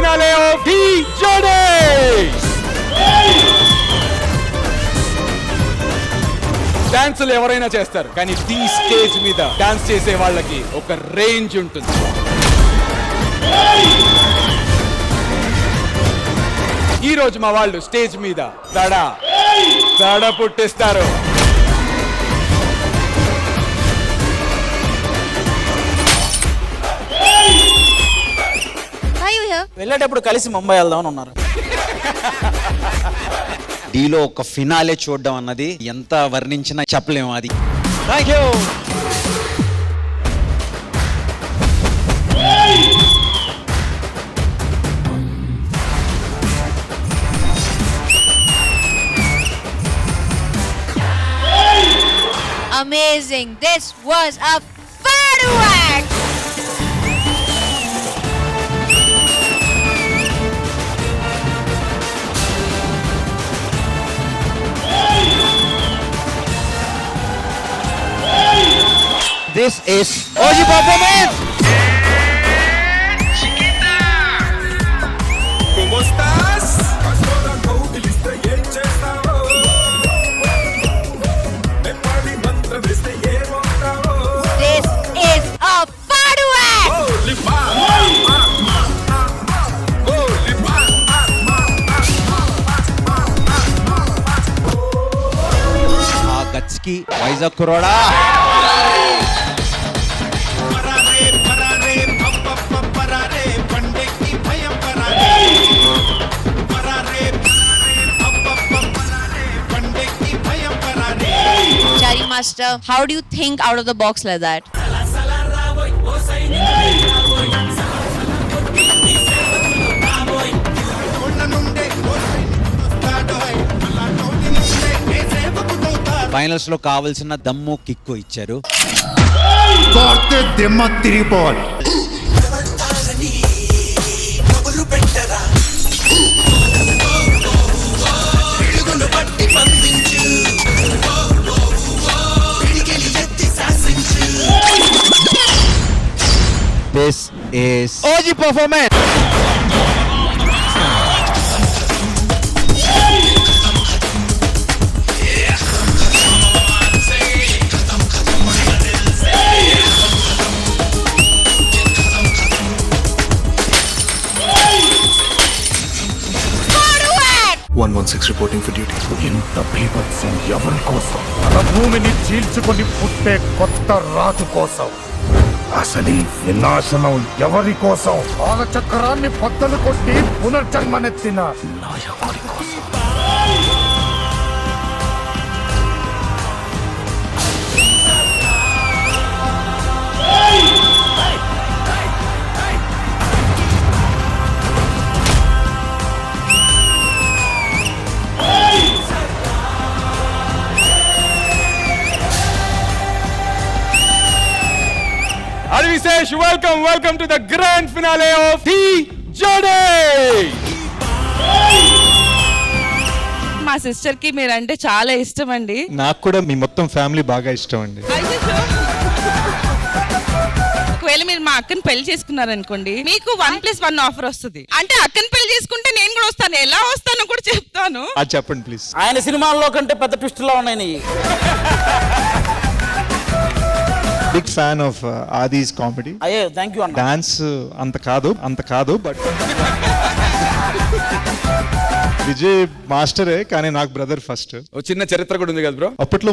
finale of The Journey. డాన్సులు ఎవరైనా చేస్తారు, కానీ ది స్టేజ్ మీద డాన్స్ చేసే వాళ్ళకి ఒక రేంజ్ ఉంటుంది. ఈ రోజు మా వాళ్ళు స్టేజ్ మీద దడ పుట్టిస్తారు. వెళ్ళేటప్పుడు కలిసి ముంబై వెళ్దామని ఉన్నారు. డీలో ఒక ఫినాలే చూడడం అన్నది ఎంత వర్ణించినా చెప్పలేము. అది thank you. Amazing. This was a firework. This is OG performance. ¿Cómo estás? This is a firework. ఆ గట్స్ కి Vizag కురోడా. Chari Master, how do you think out of the box like that? Finals లో కావాల్సిన దమ్ము kick ఇచ్చారు. తిరిగిపోవాలి. This is OG performance. Firework! 116 reporting for duty. ఎంత బీభత్సం ఎవరి కోసం? మన భూమిని చీల్చుకొని పుట్టే కొత్త రాజు కోసం. అసలు ఈ వినాశనం ఎవరి కోసం? కాలచక్రాన్ని బద్దలు కొట్టి పునర్జన్మనెత్తిన నాయకుడి కోసం. Advisesh, welcome to the grand finale of The Journey. మా సిస్టర్ కి మీరంటే చాలా ఇష్టం అండి. నాకు కూడా మీ మొత్తం ఫ్యామిలీ బాగా ఇష్టం అండి. ఒకవేళ మీరు మా అక్కని పెళ్లి చేసుకున్నారనుకోండి, మీకు 1+1 ఆఫర్ వస్తుంది. అంటే అక్కని పెళ్లి చేసుకుంటే నేను కూడా వస్తాను. ఎలా వస్తానో కూడా చెప్తాను. అది చెప్పండి ప్లీజ్. ఆయన సినిమాల్లో కంటే పెద్ద ట్విస్టులా ఉన్నాయి. Big fan of Aadi's comedy. అయ్యో థ్యాంక్ యూ అన్న. డాన్స్ అంత కాదు బట్ విజయ్ మాస్టరే, కానీ నాకు బ్రదర్ ఫస్ట్. ఓ చిన్న చరిత్ర కూడా ఉంది కదా బ్రో. అప్పట్లో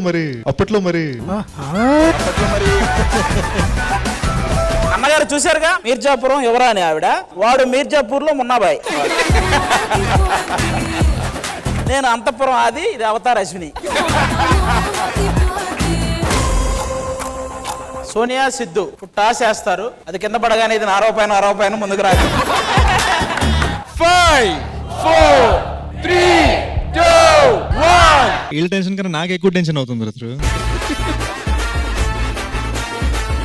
మరి అన్నగారు చూశారుగా మీర్జాపురం ఎవరా అని ఆవిడ. వాడు మీర్జాపూర్ లో మున్నాబాయ్. నేను అంతఃపురం ఆది, ఇది అవతార్ అశ్విని. సోనియా సిద్ధు టాస్ వేస్తారు, అది కింద పడగానే ఇది నా రూపాయన ముందుకు రాదు. 5, 4, 3, 2, 1. వీళ్ళ టెన్షన్ కన్నా నాకు ఎక్కువ టెన్షన్ అవుతుంది బ్రదర్.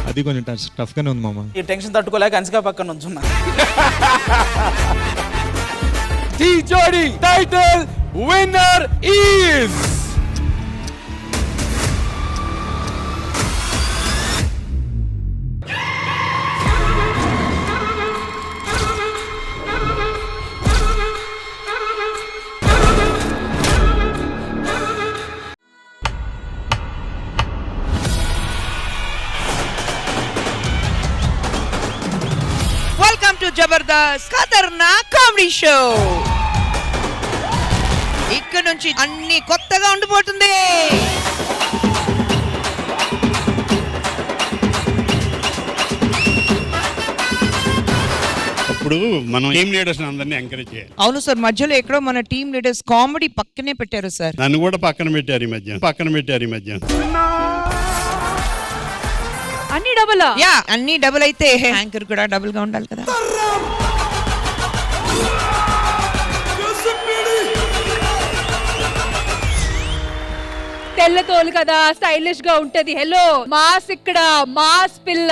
అది కొంచెం టఫ్ గానే ఉంది మామ. ఈ టెన్షన్ తట్టుకోలేక అంచిగా పక్కన నుంచున్నా. The Journey title winner is to Jabardasth Khatarnak comedy show. ఇక్కడ నుంచి అన్ని కొత్తగా ఉండిపోతుంది. ఇప్పుడు మనం టీమ్ లీడర్స్ అందరినీ ఎంకరేజ్ చేయాలి. అవును సార్, మధ్యలో ఎక్కడో మన టీమ్ లీడర్స్ కామెడీ పక్కనే పెట్టారు సార్. నన్ను కూడా పక్కన పెట్టారు ఈ మధ్య. అన్ని డబుల్ యా, అన్ని డబుల్ అయితే యాంకర్ కూడా డబుల్ గా ఉండాలి కదా. తెల్ల తోలు కదా, స్టైలిష్ గా ఉంటది. హలో మాస్, ఇక్కడ మాస్ పిల్ల.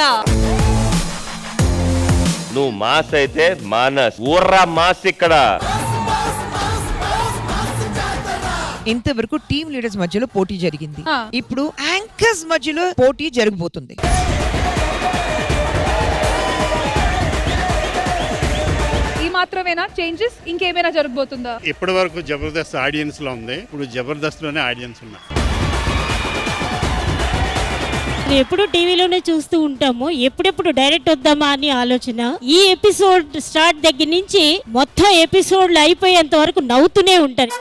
నువ్వు మాస్ అయితే మానస్ ఊర్రా మాస్ ఇక్కడ. ఇంతవరకు టీమ్ లీడర్స్ మధ్యలో పోటీ జరిగింది. ఇప్పుడు యాంకర్స్ మధ్యలో పోటీ జరగబోతుంది. ఈ మాత్రమేనా చేంజెస్? ఇంకేమైనా జరగబోతుందా? ఇప్పటి వరకు జబర్దస్త్ ఆడియన్స్ లో ఉంది, ఇప్పుడు జబర్దస్త్ లోనే ఆడియన్స్ ఉన్నారు. ఎప్పుడు టీవీలోనే చూస్తూ ఉంటాము, ఎప్పుడెప్పుడు డైరెక్ట్ వద్దామా అని ఆలోచన. ఈ ఎపిసోడ్ స్టార్ట్ దగ్గర నుంచి మొత్తం ఎపిసోడ్లు అయిపోయేంత వరకు నవ్వుతూనే ఉంటారు.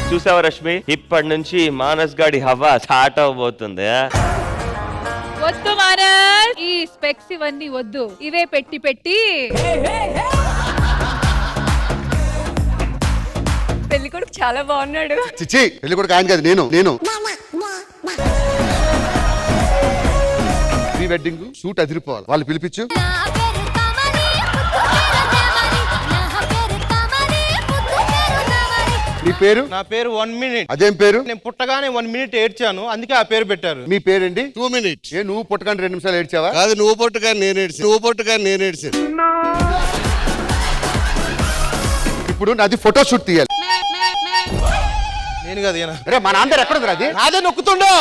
చూసావా రష్మి, ఇప్పటి నుంచి మానస్ గాడి హవా స్టార్ట్ అవబోతుంది. వద్దు మానస్, ఈ స్పెక్స్ ఇవన్నీ వద్దు, ఇవే పెట్టి పెట్టి. పెళ్లి కొడుకు చాలా బాగున్నాడు. చిచ్చి పెళ్లి కొడుకు ఆయన కాదు, నేను ప్రీ వెడ్డింగ్ షూట్ అదిరిపోవాలి. వాళ్ళు పిలిపించు. నీ పేరు? నా పేరు 1 minute. అదేం పేరు? నేను పుట్టగానే 1 minute ఏడ్చాను, అందుకే ఆ పేరు పెట్టారు. మీ పేరేంటి? 2 minutes. ఏ నువ్వు పుట్టగానే 2 నిమిషాలు ఏడ్చావా? కాదు, నువ్వు పొట్టుగా నేను ఏడ్చాను. ఇప్పుడు నాది ఫోటో షూట్ తీయాలి. నేను కదా అరే మా నాన్న ఎక్కడ ఉంది? అది అదే నొక్కుతుండో.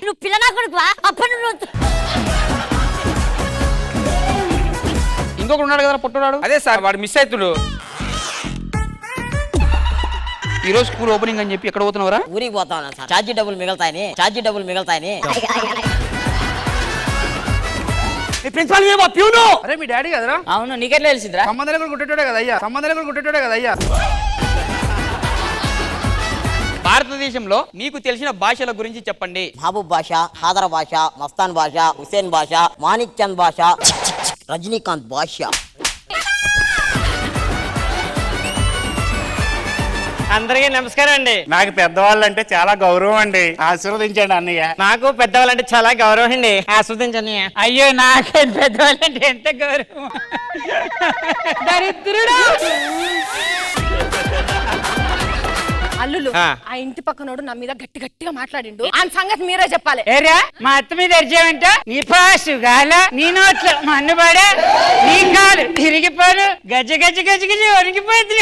నువ్వు పిల్లనా కొడుకువా? ఇంకొకటి ఉన్నాడు కదా పుట్టున్నాడు. అదే సార్, వాడు మిస్ అవుతుడు. ఈ రోజు స్కూల్ ఓపెనింగ్ అని చెప్పి ఎక్కడ పోతున్నావురా? ఊరికి పోతా ఉన్నా సార్. ఛార్జీ డబ్బులు మిగతాయని. Principal peon. అరే మీ డాడీ కదరా? అవును, నీకెట్లా తెలిసిందిరా? సంబంధం లేకుండా కొట్టేటోడే కదా అయ్యా. భారతదేశంలో మీకు తెలిసిన భాషల గురించి చెప్పండి. మహబూబ్ భాష, ఖాదర్ భాష, మస్తాన్ భాష, హుసేన్ భాష, మాణిక్ చంద్ భాష, రజనీకాంత్ భాష. అందరికీ నమస్కారం అండి. నాకు పెద్దవాళ్ళు అంటే చాలా గౌరవం అండి, ఆశీర్వదించండి అన్నయ్య. నాకు పెద్దవాళ్ళు అంటే చాలా గౌరవం అండి, ఆశీర్వదించండి. అయ్యో నాకే పెద్దవాళ్ళు అంటే ఎంత గౌరవం. దరిద్రుడు. అల్లులు, ఆ ఇంటి పక్కనోడు నా మీద గట్టిగా మాట్లాడిండు. ఆ సంగతి మీరే చెప్పాలి. ఏరా మా అత్త మీద ఎరిచావంట? నీ పాసు గాల, నీ నోట్లో మన్నుబడ, నీ కాలు తిరిగిపోను, గజ వణికిపోయింది.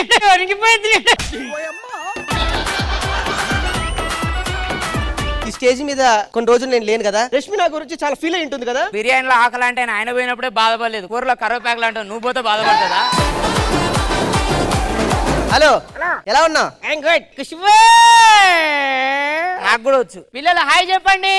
ఈ స్టేజ్ మీద కొన్ని రోజులు నేను లేను కదా, రష్మి నా గురించి చాలా ఫీల్ అయి ఉంటుంది కదా. బిర్యానీలో ఆకలి అంటే ఆయన పోయినప్పుడే బాధపడలేదు, కూరలో కరివేపాకులు అంటే నువ్వు పోతే బాధపడుతుందా? హలో, ఎలా ఉన్నా? నాకు కూడా వచ్చు. పిల్లలు హాయ్ చెప్పండి.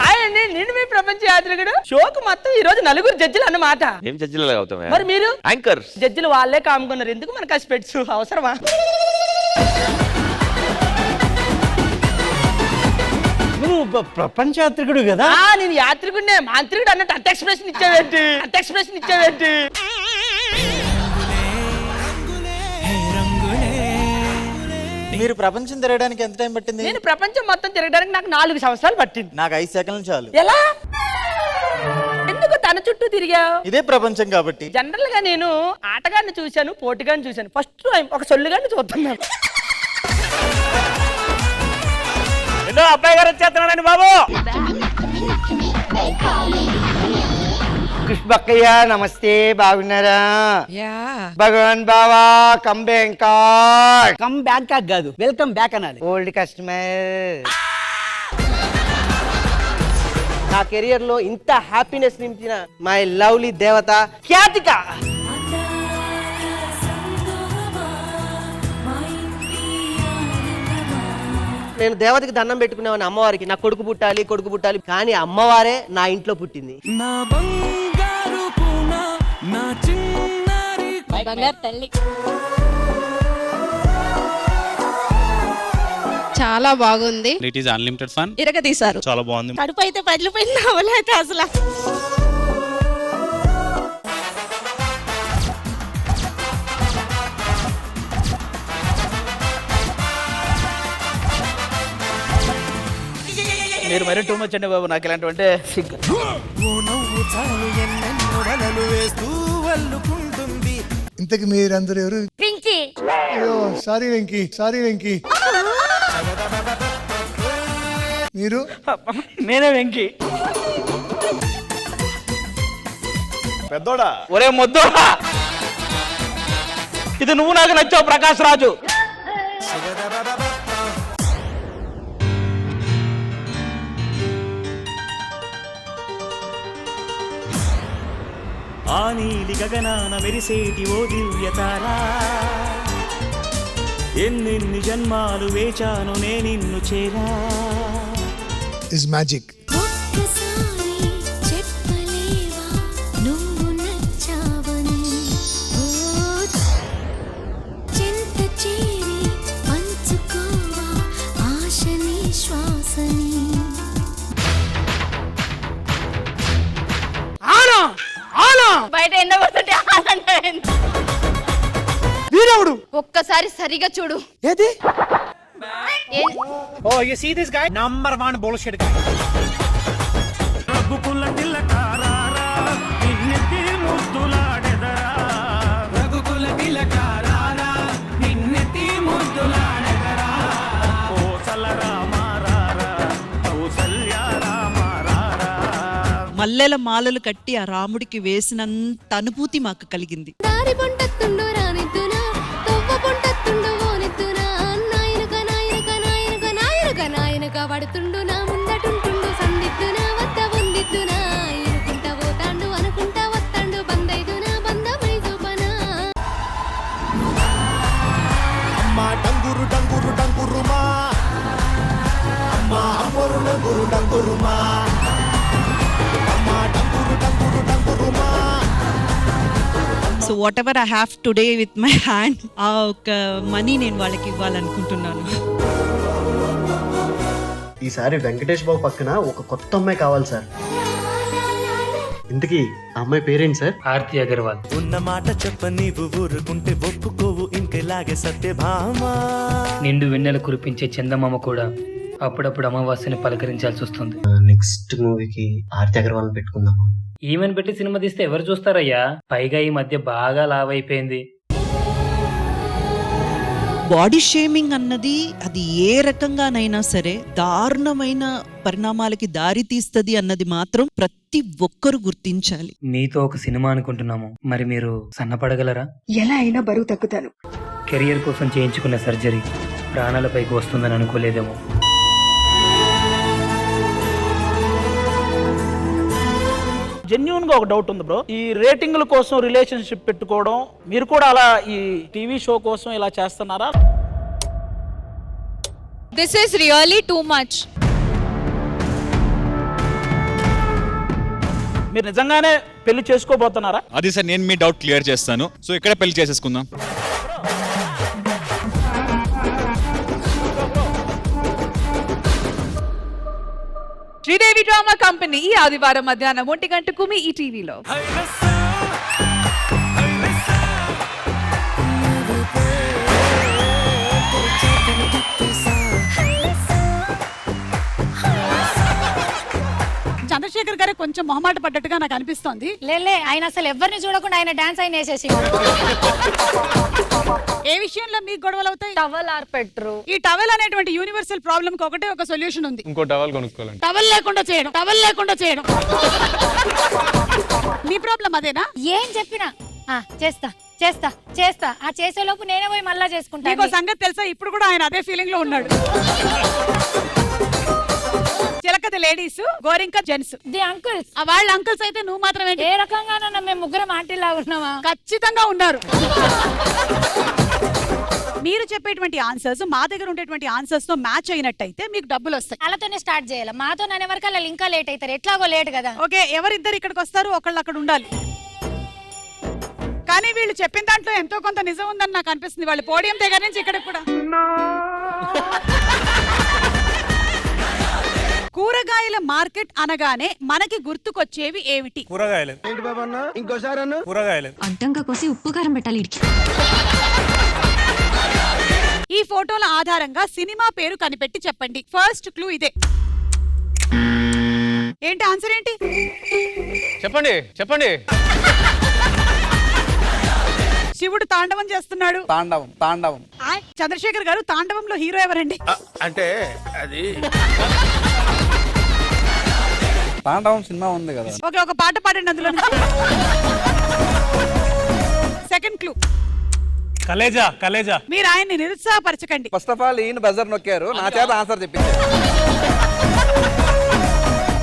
హాయ్ అండి, నేను మీ ప్రపంచ యాత్రికుడు. షోకు మొత్తం ఈ రోజు 4 జడ్జిలు అన్నమాట. ఏం జడ్జిలు అవుతామే? మరి మీరు యాంకర్స్. జడ్జిలు వాళ్ళే కాముకున్నారు, ఎందుకు మనకు ఆ స్పెట్స్ అవసరమా? ప్రపంచ యాత్రికుడు కదా? నేను యాత్రికుడినే, మాంత్రికుడు అన్నట్టు అంత ఎక్స్ప్రెషన్ ఇచ్చావేంటి? మీరు ప్రపంచం తిరగడానికి ఎంత టైం పట్టింది? నేను ప్రపంచం మొత్తం తిరగడానికి నాకు 4 సంవత్సరాలు పట్టింది. నాకు 5 సెకండ్లు చాలు. ఎలా? ఎందుకు తన చుట్టూ తిరిగావు? ఇదే ప్రపంచం కాబట్టి. జనరల్ గా నేను ఆటగాన్ని చూశాను, పోటీగాన్ని చూశాను, ఫస్ట్ టైం ఒక సొల్లుగాన్ని చూస్తున్నాను. అబ్బాయి గారు వచ్చేస్తున్నాడండి బాబు. కృష్ణక్కయ్య నమస్తే, బాగున్నారా? భగవాన్ బావా కమ్ బ్యాంకాక్ కాదు, వెల్కమ్ బ్యాక్ అనాలి. Old customer. నా కెరియర్ లో ఇంత హ్యాపీనెస్ నింపిన మై లవ్లీ దేవత ఖ్యాతిక. నేను దేవతకి దండం పెట్టుకునేవాడిని అమ్మవారికి, నా కొడుకు పుట్టాలి కానీ అమ్మవారే నా ఇంట్లో పుట్టింది. బంగారు తల్లి. చాలా బాగుంది. It is unlimited fun. ఇరగ తీశారు. చాలా బాగుంది. కడుపు అయితే పగిలిపోయింది అవలైతే అసలు. మీరు మరీ టూ మచ్ అండి బాబు, నాకు ఇలాంటివంటే సిగ్గు. ఇంతకు మీరందరూ ఎవరు? Pinky. సారీ వెంకీ. మీరు? నేనే వెంకీ. పెద్దోడా. ఒరే మొద్దోడా, ఇది నువ్వు నాకు నచ్చావు ప్రకాష్ రాజు. ఆ నీలి గగనాన మెరిసేటి ఓ దివ్యతారా, ఎన్నెన్ని జన్మాలు వేచాను నే నిన్ను చేరా. Is magic. బయట ఎండబడుతుంటే వీరవుడు ఒక్కసారి సరిగా చూడు. ఏది? Oh, you see this guy? Number 1 bullshit guy. రఘుకుల తిలకారారా, నిన్నెత్తి ముద్దులాడెదరా. రఘుకుల తిలకారారా, నిన్నెత్తి ముద్దులాడెదరా. కోసల రామారారా, కౌసల్య రామారారా. మల్లెల మాలలు కట్టి ఆ రాముడికి వేసినంత అనుభూతి మాకు కలిగింది. పడుతుండు నా ముందటుంటుండు సందిద్దునా వద్ద వందిద్దునా ఇనుకుంటా పోతాండు అనుకుంటా వత్తాండు బందైదునా బందమై చూపనా. అమ్మా డంగురు డంగురు డంగురుమా, అమ్మా అమ్మరు డంగురు డంగురుమా, అమ్మా డంగురు డంగురు డంగురుమా. So whatever I have today with my hand, ఆ ఒక మనీ నేను వాళ్ళకి ఇవ్వాలనుకుంటున్నాను. ఈసారి వెంకటేష్ బాబు పక్కన ఒక కొత్త అమ్మాయి కావాలి సార్. ఇంతకీ ఆ అమ్మాయి పేరేంటి సార్? ఆర్తి అగర్వాల్. ఉన్న మాట చెప్ప నీవు ఊరుకుంటే ఒప్పుకోవు ఇంకెలాగే సత్యభామా. నిండు వెన్నెల కురిపించే చందమామ కూడా అప్పుడప్పుడు అమావాస్యని పలకరించాల్సి వస్తుంది. నెక్స్ట్ మూవీకి ఆర్తి అగర్వాల్ పెట్టుకుందామా? ఈమెను పెట్టి సినిమా తీస్తే ఎవరు చూస్తారయ్యా? పైగా ఈ మధ్య బాగా లావ్ అయిపోయింది. బాడీ షేమింగ్ అన్నది అది ఏ రకంగానైనా సరే దారుణమైన పరిణామాలకి దారి తీస్తుంది అన్నది మాత్రం ప్రతి ఒక్కరు గుర్తించాలి. మీతో ఒక సినిమా అనుకుంటున్నాము, మరి మీరు సన్నపడగలరా? ఎలా అయినా బరువు తగ్గుతాను. కెరియర్ కోసం చేయించుకున్న సర్జరీ ప్రాణాలపైకి వస్తుందని అనుకోలేదేమో. జెన్యూన్ గా ఒక డౌట్ ఉంది బ్రో, ఈ రేటింగ్ల కోసం రిలేషన్షిప్ పెట్టుకోవడం, మీరు కూడా అలా ఈ టీవీ షో కోసం ఇలా చేస్తున్నారా? This is really too much. మీరు నిజంగానే పెళ్లి చేసుకోబోతున్నారా? అది సార్ నేను మీ డౌట్ క్లియర్ చేస్తాను. సో ఇక్కడ పెళ్లి చేసేసుకుందాం. శ్రీదేవి డ్రామా కంపెనీ ఈ ఆదివారం మధ్యాహ్నం 1 గంటకు మీ ఈ టీవీలో. చంద్రశేఖర్ గారే కొంచెం మొహమాట పడ్డట్టుగా నాకు అనిపిస్తోంది. లేలే, ఆయన అసలు ఎవరిని చూడకుండా ఆయన డాన్స్ అయిన వేసేసి. ఏ విషయంలో మీకు గొడవలు అవుతాయి? టవల్ ఆర్ పెట్రు. ఈ టవల్ అనేటువంటి యూనివర్సల్ ప్రాబ్లమ్ కి ఒకటే ఒక సొల్యూషన్ ఉంది. ఇంకో టవల్ కొనుక్కోవాలండి. టవల్ లేకుండా చేయడం. మీ ప్రాబ్లం అదేనా? ఏం చెప్పినా చేస్తా ఆ చేసేలోపు నేనే పోయి మళ్ళా చేసుకుంటా. మీకు సంగతి తెలుసా, ఇప్పుడు కూడా ఆయన అదే ఫీలింగ్ లో ఉన్నాడు. చిలక అయితే లేడీస్, గోరింక జెంట్స్. The uncles. వాళ్ళ అంకుల్స్ అయితే నువ్వు మాత్రమే. ఏ రకంగానన్నా మేము ముగ్గురం ఆంటీలా ఉన్నావా? ఖచ్చితంగా ఉన్నారు. మీరు చెప్పేటువంటి ఆన్సర్స్ మా దగ్గర ఉండేటువంటి ఆన్సర్స్ తో మ్యాచ్ అయినట్టయితే మీకు డబ్బులు వస్తాయి. వాళ్ళతోనే స్టార్ట్ చేయాలి. మాతో అనే వరకు వాళ్ళు ఇంకా లేట్ అవుతారు. ఎట్లాగో లేట్ కదా. ఓకే, ఎవరిద్దరు ఇక్కడికి వస్తారు, ఒకళ్ళు అక్కడ ఉండాలి. కానీ వీళ్ళు చెప్పిన దాంట్లో ఎంతో కొంత నిజం ఉందని నాకు అనిపిస్తుంది. వాళ్ళు పోడియం దగ్గర నుంచి ఇక్కడ కూడా. కూరగాయల మార్కెట్ అనగానే మనకి గుర్తుకొచ్చేవి ఏమిటి? కూరగాయలు. కూరగాయలు. అడ్డంగా కోసి ఉప్పు కారం పెట్టాలి. ఈ ఫోటోల ఆధారంగా సినిమా పేరు కనిపెట్టి చెప్పండి. ఫస్ట్ క్లూ ఇదే. ఏంటి ఆన్సర్ ఏంటి? చెప్పండి చెప్పండి. శివుడు తాండవం చేస్తున్నాడు. తాండవం తాండవం. చంద్రశేఖర్ గారు, తాండవంలో హీరో ఎవరండి? అంటే అది తాండవం సినిమా ఉంది కదా. ఓకే, ఒక పాట పాడండి అందులో. Second clue. కలేజా. కలేజా. మీరు ఆయన్ని నిరుత్సాహపరచకండి. ఫస్ట్ ఆఫ్ ఆల్ ఈయన బజర్ నొక్కారు, నా చేత ఆన్సర్ చెప్పించారు.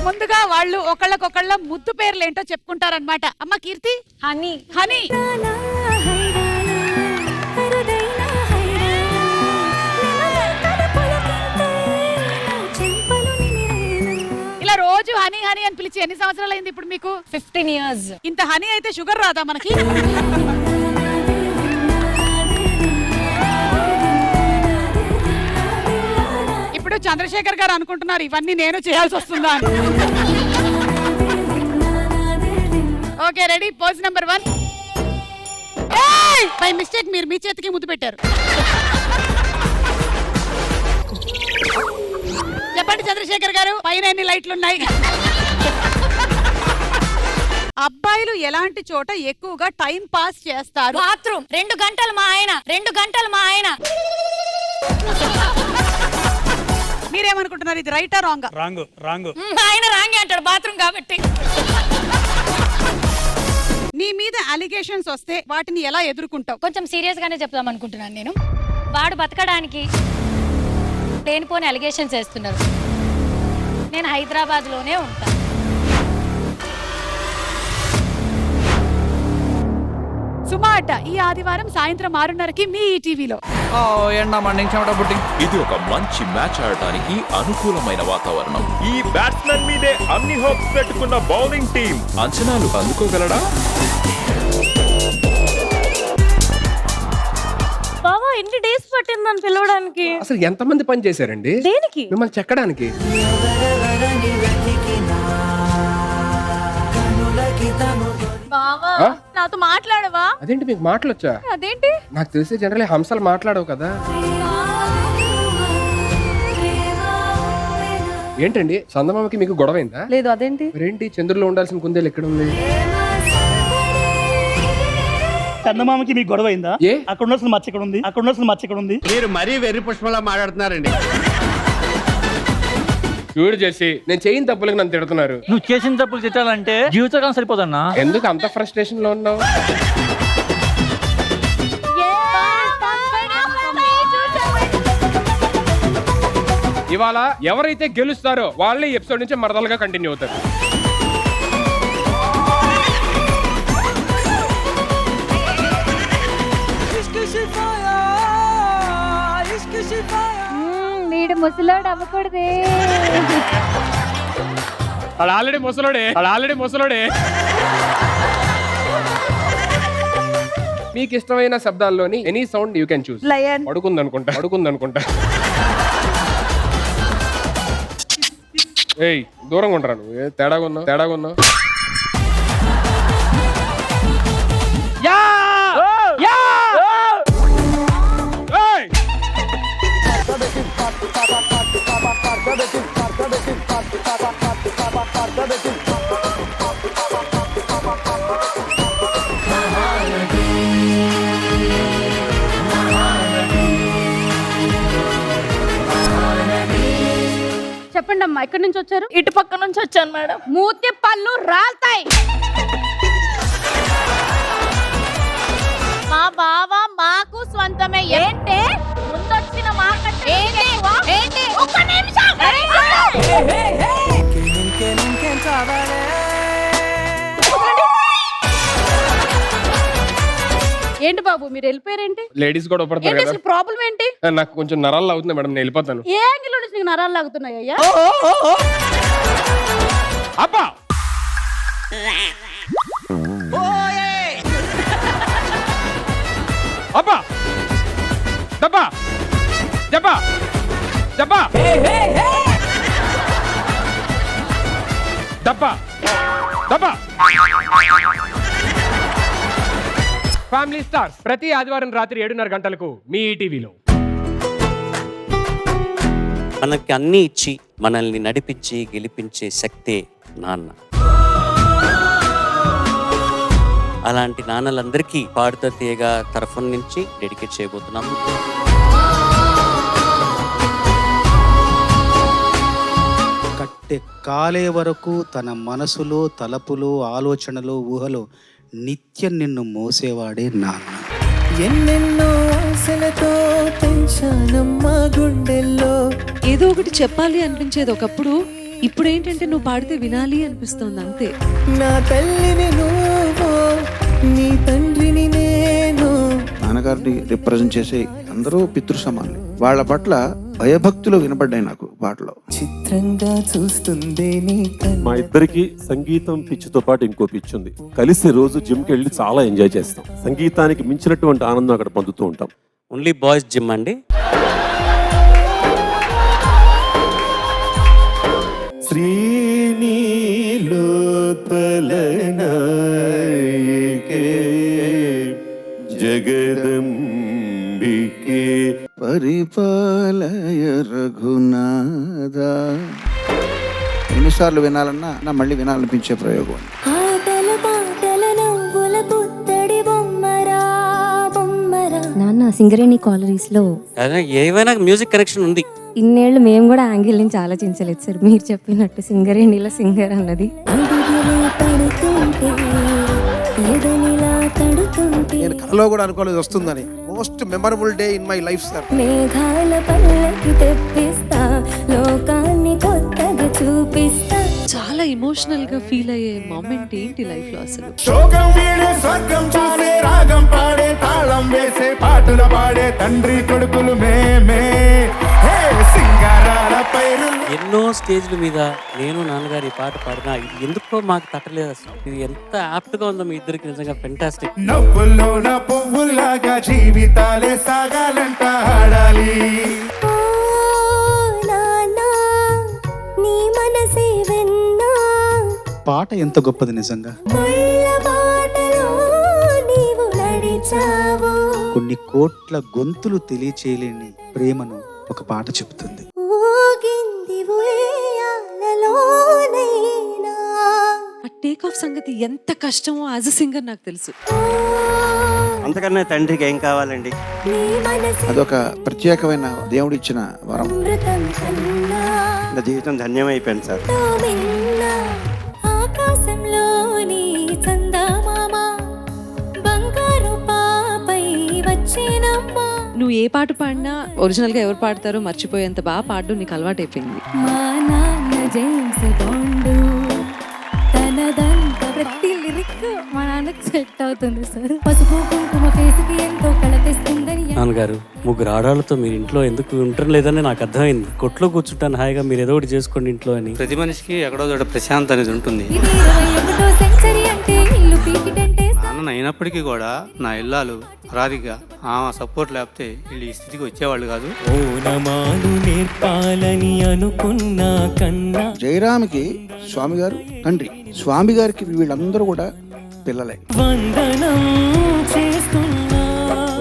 ముందుగా వాళ్ళు ఒకళ్ళకొకళ్ళ ముద్దు పేర్లు ఏంటో చెప్పుకుంటారనమాట. అమ్మ కీర్తి. హనీ. హనీ. ఇలా రోజు హనీ హనీ అని పిలిచి ఎన్ని సంవత్సరాలు అయింది ఇప్పుడు మీకు? 15 years. ఇంత హనీ అయితే షుగర్ రాదా మనకి? ఇప్పుడు చంద్రశేఖర్ గారు అనుకుంటున్నారు ఇవన్నీ నేను చేయాల్సి వస్తుందా అని. Okay, ready. Pose number 1. By mistake మీరు మీ చేతికి ముద్దు పెట్టారు. చెప్పండి చంద్రశేఖర్ గారు, పైన ఎన్ని లైట్లు ఉన్నాయి? అబ్బాయిలు ఎలాంటి చోట ఎక్కువగా టైం పాస్ చేస్తారు? బాత్రూమ్. 2 గంటలు మా ఆయన. 2 గంటలు మా ఆయన. మీరేమనుకుంటున్నారు, ఇది రైటా రాంగా? రాంగు. రాంగు. ఆయన రాంగే అంటాడు బాత్రూమ్ కాబట్టి. నీ మీద అలిగేషన్స్ వస్తే వాటిని ఎలా ఎదుర్కొంటావు? కొంచెం సీరియస్ గానే చెప్దాం అనుకుంటున్నాను నేను. వాడు బతకడానికి లేనిపోని అలిగేషన్స్ వేస్తున్నారు. నేను హైదరాబాద్ లోనే ఉంటాను. సుమాట ఈ ఆదివారం సాయంత్రం 6:30కి మీ ఈటీవీలో. ఇది ఒక మంచి మ్యాచ్ ఆడటానికి అనుకూలమైన వాతావరణం. ఈ బ్యాట్స్మెన్ మీదే అన్ని హోప్స్ పెట్టుకున్న బౌలింగ్ టీం అంచనాలు అందుకోగలడా? బావా ఎన్ని డేస్ పట్టిందని పిలవడానికి? అసలు ఎంతమంది పని చేశారండి దేనికి? మిమ్మల్ని చెక్కడానికి. బావా నాతో మాట్లాడవా? అదేంటి మీకు మాటలు వచ్చా? అదేంటి? నాకు తెలిసి జనరల్ హంసలు మాట్లాడవు కదా. ఏంటండి చందమామకి మీకు గొడవైందా? లేదు. అదేంటి? మరేంటి చంద్రులో ఉండాల్సిన కుందేలు ఎక్కడ ఉంది? చందమామకి మీకు గొడవ అయిందా? ఏ? అక్కడ ఉండాల్సిన మచ్చ ఇక్కడ ఉంది, అక్కడ ఉండాల్సిన మచ్చ ఇక్కడ ఉంది. మీరు మరీ వెర్రి పుష్పంలా మాట్లాడుతున్నారండి. చూడు చేసి నేను చేయని తప్పులకు నన్ను తిడుతున్నారు. నువ్వు చేసిన తప్పులు తిట్టాలంటే జీవితకాలం సరిపోదన్నా. ఎందుకు అంత ఫ్రస్ట్రేషన్ లో ఉన్నావు? ఇవాళ ఎవరైతే గెలుస్తారో వాళ్ళే ఎపిసోడ్ నుంచి మరదలుగా కంటిన్యూ అవుతారు. వీడు ముసలోడు అవ్వకూడదే. ఆల్రెడీ ముసలోడే. మీకు ఇష్టమైన శబ్దాల్లోని any sound you can choose. Lion. అడుగుందనుకుంటా. ఏయ్ దూరంగా ఉండరా నువ్వు? తేడాగా ఉన్నావు. చెప్పండి అమ్మా, ఎక్కడి నుంచి వచ్చారు? ఇటు పక్క నుంచి వచ్చాను మేడం. మూతి పళ్ళు రాల్తాయి. మా బావ మాకు స్వంతమే. ఏంటే ముందొచ్చిన మాకంటే ఒక్క నిమిషం. బాబు మీరు వెళ్ళిపోయారేంటి? లేడీస్ కూడా ఉపడతారు ఏంటి కదా. అసలు ప్రాబ్లం ఏంటి? నాకు కొంచెం నరాలు అవుతుంది మేడం, నేను వెళ్ళిపోతాను. ఏ యాంగిల్ నుంచి నీకు నరాలు లాగుతున్నాయి అయ్యా? అబ్బా అబ్బా దబ్బా దబ్బా దబ్బా దబ్బా దబ్బా. ఫ్యామిలీ స్టార్స్ ప్రతి ఆదివారం రాత్రి 7:30 గంటలకు మీ ఈటీవీలో. మనకి అన్ని ఇచ్చి మనల్ని నడిపించి గెలిపించే శక్తే నాన్న. అలాంటి నాన్నలందరికీ పాడుతా తీయగా తరఫున నుంచి డెడికేట్ చేయబోతున్నాము. కట్టె కాలే వరకు తన మనసులో తలపులో ఆలోచనలో ఊహలో నిత్యం నిన్ను మోసేవాడే నాన్న. ఎన్నెన్నో ఆశలతో పెంచానమ్మా గుండెల్లో. ఏదో ఒకటి చెప్పాలి అనిపించేది ఒకప్పుడు, ఇప్పుడు ఏంటంటే నువ్వు పాడితే వినాలి అనిపిస్తుంది అంతే. నా తల్లిని నువ్వు, నీ తండ్రిని నేను. నాన్నగారిని రిప్రజెంట్ చేసే అందరూ పితృ సమానులు. వాళ్ళ పట్ల భయభక్తులు వినపడ్డాయి నాకు పాటలో. చిత్రంగా చూస్తుంది నీ మా ఇద్దరికి సంగీతం పిచ్చితో పాటు ఇంకో పిచ్చి ఉంది. కలిసి రోజు జిమ్కి వెళ్ళి చాలా ఎంజాయ్ చేస్తాం. సంగీతానికి మించినటువంటి ఆనందం అక్కడ పొందుతూ ఉంటాం. ఓన్లీ బాయ్స్ జిమ్ అండి. శ్రీనీలో తలనాయకే జగదంబికే పరిపాలయ రఘునాథ. ఎన్నిసార్లు వినాలన్నా నా మళ్ళీ వినాలనిపించే ప్రయోగం. నాన్న సింగరేణి కాలరీస్ లో ఏమైనా మ్యూజిక్ కనెక్షన్ ఉంది. ఇన్నేళ్లు మేము కూడా యాంగిల్ నుంచి ఆలోచించలేదు సార్. మీరు చెప్పినట్టు సింగరేణిలో సింగర్ అన్నది. నేను కళలో కూడా అనుకోలేదు వస్తుందని. Most memorable day in my life sir. మేఘాల పల్లకి తెప్పిస్తా, లోకాన్ని కొత్తగా చూపిస్తా. చాలా ఎమోషనల్ గా ఫీల్ అయ్యే మూమెంట్ ఏంటి లైఫ్ లో అసలు? శోకం వీడే స్వర్గం చూసే రాగం పాడే తాళం వేసే పాటల పాడే తండ్రి కొడుకులు మేమే సింగారాల పైరు. ఎన్నో స్టేజ్ల మీద నేను నాన్నగారు ఈ పాట పాడినా ఎందుకో మాకు తట్టలేదు అసలు. ఇది ఎంత యాప్ట్ గా ఉందో మీ ఇద్దరికి, నిజంగా ఫెంటాస్టిక్. నవ్వుల్లోన పువ్వులాగా జీవితాలే సాగాలంట ఆడాలి. పాట ఎంత గొప్పది నిజంగా. కొన్ని కోట్ల గొంతులు తెలియచేయలేని ప్రేమను ఒక పాట చెబుతుంది. టేక్ ఆఫ్ సంగతి ఎంత కష్టమో యాజ్ అ సింగర్ నాకు తెలుసు. అంతకన్నా తండ్రికి ఏం కావాలండి? అదొక ప్రత్యేకమైన దేవుడిచ్చిన వరం. నా జీవితం ధన్యమైపోయింది సార్. నువ్వు ఏ పాట పాడినా ఒరిజినల్ గా ఎవరు పాడతారో మర్చిపోయేంత బాగా పాడడం నీకు అలవాటు అయిపోయింది. ప్రతి లిరిక్ మా నాన్నకి సెట్ అవుతుంది సార్. పసుపు కుంకుమ ఫేస్కి ఎంతో కళ తెస్తుందని. నాన్నగారు, ముగ్గురు ఆడాళ్ళతో మీరు ఇంట్లో ఎందుకు ఉండటం లేదని నాకు అర్థమైంది. కొట్లో కూర్చుంటాను హాయిగా, మీరు ఏదో ఒకటి చేసుకోండి ఇంట్లో అని. ప్రతి మనిషికి ఎక్కడో చోట ప్రశాంత్ అనేది ఉంటుంది. నాన్న అయినప్పటికీ కూడా నా ఇల్లాలు రాధిగా ఆమె సపోర్ట్ లేకపోతే వీళ్ళు ఈ స్థితికి వచ్చేవాళ్ళు కాదు. నేర్పాలని అనుకున్నా కన్నా జయరామ్కి స్వామి గారు తండ్రి, స్వామి గారికి వీళ్ళందరూ కూడా పిల్లలే.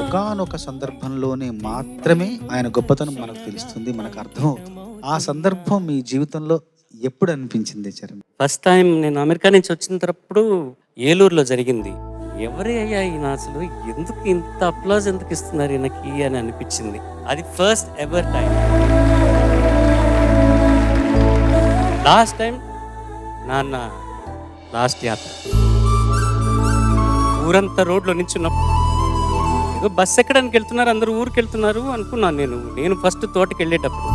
ఒకానొక సందర్భంలోనే మాత్రమే ఆయన గొప్పతనం మనకు తెలుస్తుంది, మనకు అర్థమవుతుంది. ఆ సందర్భం మీ జీవితంలో ఎప్పుడు అనిపించింది చరణ్? ఫస్ట్ టైం నేను అమెరికా నుంచి వచ్చినప్పుడు ఏలూరులో జరిగింది. ఎవరే అయ్యా ఈయన, అసలు ఎందుకు ఇంత అప్లాజ్ ఎందుకు ఇస్తున్నారు ఈయనకి అని అనిపించింది. అది first ever time. Last time నాన్న లాస్ట్ యాత్ర ఊరంతా రోడ్లో నించున్నప్పుడు ఏదో బస్ ఎక్కడానికి వెళ్తున్నారు, అందరూ ఊరికి వెళ్తున్నారు అనుకున్నాను నేను ఫస్ట్ తోటకి వెళ్ళేటప్పుడు